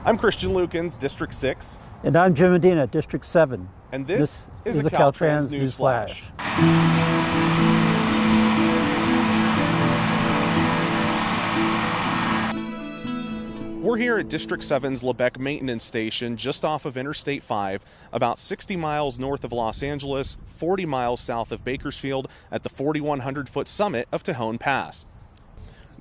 I'm Christian Lukens, District 6. And I'm Jim Medina, District 7. And this is a Caltrans News Flash. We're here at District 7's Lebec Maintenance Station just off of Interstate 5, about 60 miles north of Los Angeles, 40 miles south of Bakersfield at the 4,100-foot summit of Tejon Pass.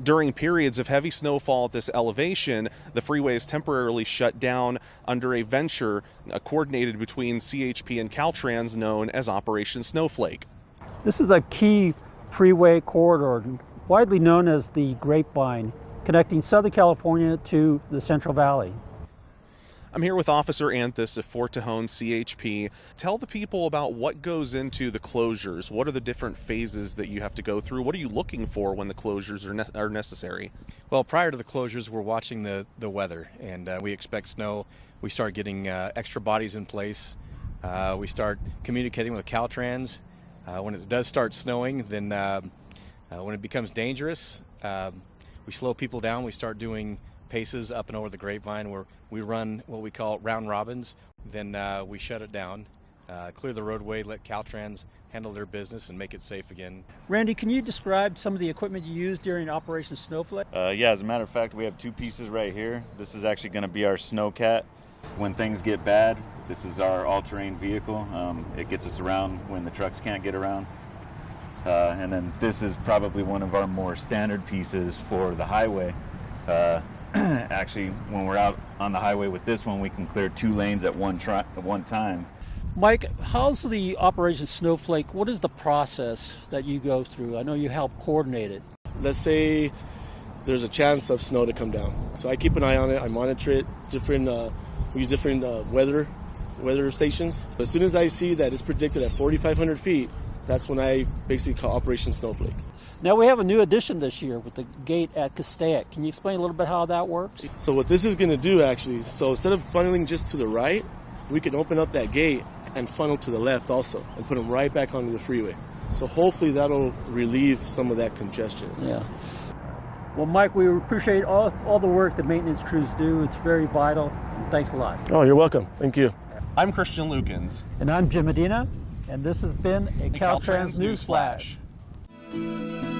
During periods of heavy snowfall at this elevation, the freeway is temporarily shut down under a venture coordinated between CHP and Caltrans known as Operation Snowflake. This is a key freeway corridor, widely known as the Grapevine, connecting Southern California to the Central Valley. I'm here with Officer Anthus of Fort Tejon CHP. Tell the people about what goes into the closures. What are the different phases that you have to go through? What are you looking for when the closures are necessary? Well, prior to the closures, we're watching the weather, and we expect snow. We start getting extra bodies in place. We start communicating with Caltrans. When it does start snowing, then when it becomes dangerous, we slow people down. We start doing paces up and over the Grapevine where we run what we call round robins. Then we shut it down, clear the roadway, let Caltrans handle their business and make it safe again. Randy, can you describe some of the equipment you used during Operation Snowflake? Yeah, as a matter of fact, we have two pieces right here. This is actually going to be our snowcat. When things get bad, this is our all-terrain vehicle. It gets us around when the trucks can't get around. And then this is probably one of our more standard pieces for the highway. Actually, when we're out on the highway with this one, we can clear 2 lanes at one time. Mike, how's the Operation Snowflake? What is the process that you go through? I know you help coordinate it. Let's say there's a chance of snow to come down. So I keep an eye on it. I monitor it. We use different weather stations. As soon as I see that it's predicted at 4,500 feet, that's when I basically call Operation Snowflake. Now we have a new addition this year with the gate at Castaic. Can you explain a little bit how that works? So what this is going to do actually, so instead of funneling just to the right, we can open up that gate and funnel to the left also and put them right back onto the freeway. So hopefully that'll relieve some of that congestion. Yeah. Well, Mike, we appreciate all the work that maintenance crews do. It's very vital. Thanks a lot. Oh, you're welcome. Thank you. I'm Christian Lukens. And I'm Jim Medina. And this has been a Caltrans News Flash. Flash.